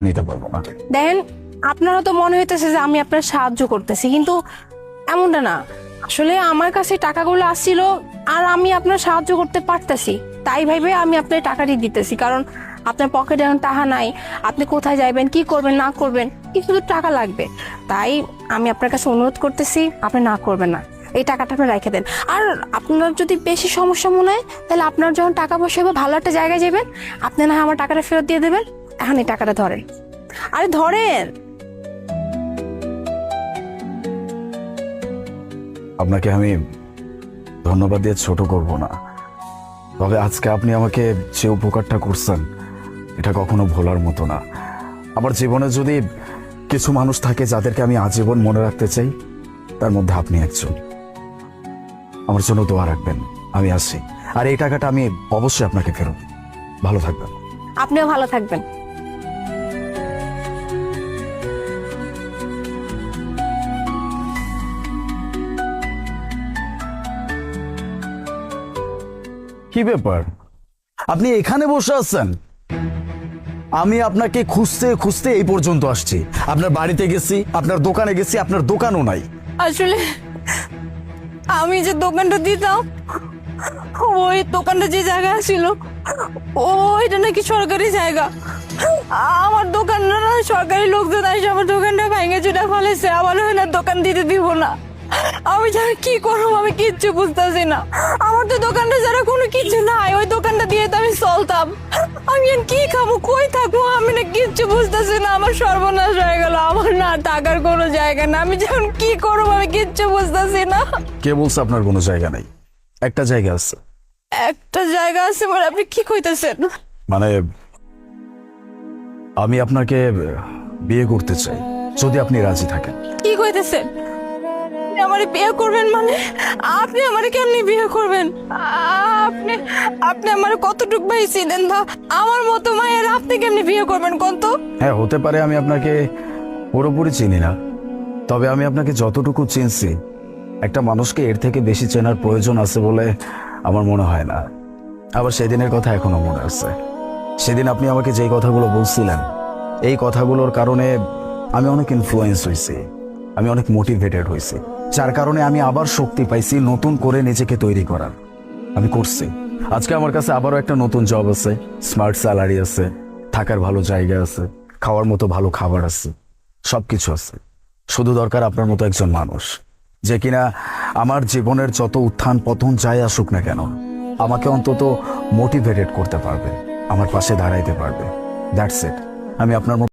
নিতে পারবো না। দেখেন, আপনারও তো মনে হইতেছে যে আমি আপনার সাহায্য করতেছি, কিন্তু এমনটা না। আসলে আমার কাছে টাকাগুলো আসছিল আর আমি আপনার সাহায্য করতে পারতেছি, তাই ভাইবে আমি আপনার টাকাটি দিতেছি। কারণ আপনার পকেটে এখন টাকা নাই, আপনি কোথায় যাইবেন, কি করবেন না করবেন, কিছু তো টাকা লাগবে। তাই আমি আপনার কাছে অনুরোধ করতেছি, আপনি না করবেন না, এই টাকাটা আপনি রেখে দেন। আর আপনার যদি বেশি সমস্যা মনে হয়, তাহলে আপনার যখন টাকা পয়সা হবে ভালো একটা জায়গায় যাবেন, আপনি না হয় আমার টাকাটা ফেরত দিয়ে দেবেন। এখন এই টাকাটা ধরেন, আরে ধরেন। আপনাকে আমি ধন্যবাদ দিয়ে ছোট করব না, তবে আজকে আপনি আমাকে যে উপকারটা করছেন এটা কখনো ভোলার মতো না। আমার জীবনে যদি কিছু মানুষ থাকে যাদেরকে আমি আজীবন মনে রাখতে চাই, তার মধ্যে আপনি একজন। আমার জন্য দোয়া রাখবেন, আমি আসি। আর এই টাকাটা আমি অবশ্যই আপনাকে ফেরত। ভালো থাকবেন। আপনিও ভালো থাকবেন। কি ব্যাপার, আপনি এখানে বসে আছেন? আমি আপনাকে খুঁজতে খুঁজতে এই পর্যন্ত আসছি। আপনার বাড়িতে গেছি, আপনার দোকানে গেছি, আপনার দোকানও নাই। আসলে আমি যে দোকানটা দিতাম, ওই দোকানটা যে জায়গা ছিল ওইটা নাকি সরকারি জায়গা। আমার দোকানটা না সরকারি লোকজন আসে আমার দোকানটা ভেঙে চুটা ফেলেছে, আমার হয় না দোকান দিতে দিব না। আমি জানি কি করবো, আমি কিচ্ছু বুঝতেছি না। আমার তো দোকানটা যারা কোনো কিছু নাই, ওই দোকানটা দিয়ে তো আমি চলতাম। আমি আর কি খাবো, কই থাকবো, আমি না কিচ্ছু বুঝতেছি না। আমার সর্বনাশ হয়ে গেল, আমার না টাকার কোনো জায়গা না। আমি যখন কি করবো আমি কিচ্ছু বুঝতেছি না। কে বলছে আপনার কোনো জায়গা নাই? একটা জায়গা আছে। একটা জায়গা আছে মানে আপনি কি কইতেছেন? মানে আমি আপনাকে বিয়ে করতে চাই, যদি আপনি রাজি থাকেন। কি কইতেছেন? আপনি আমারে বিয়ে করবেন মানে? আপনি আমারে কেমনি বিয়ে করবেন? আপনি আপনি আমারে কতটুক ভাই চিনেন বা আমার মতো মায়ের আপনি কেমনি বিয়ে করবেন কোন তো? হ্যাঁ, হতে পারে আমি আপনাকে পুরোপুরি চিনি না, তবে আমি আপনাকে যতটুকু চিনছি, একটা মানুষকে এর থেকে বেশি চেনার প্রয়োজন আছে বলে আমার মনে হয় না। আবার সেদিনের কথা এখনো মনে আছে। সেদিন আপনি আমাকে যেই কথাগুলো বলছিলেন, এই কথাগুলোর কারণে আমি অনেক ইনফ্লুয়েন্স হয়েছি, আমি অনেক মোটিভেটেড হয়েছি, যার কারণে আমি আবার শক্তি পাইছি নতুন করে নিজেকে তৈরি করার। আমি করছি। আজকে আমার কাছে আবারও একটা নতুন জব আছে, স্মার্ট স্যালারি আছে, থাকার ভালো জায়গা আছে, খাওয়ার মতো ভালো খাবার আছে, সবকিছু আছে। শুধু দরকার আপনার মতো একজন মানুষ, যে কিনা আমার জীবনের যত উত্থান পতন যাই আসুক না কেন, আমাকে অন্তত মোটিভেটেড করতে পারবে, আমার পাশে দাঁড়াইতে পারবে। That's it. আমি আপনার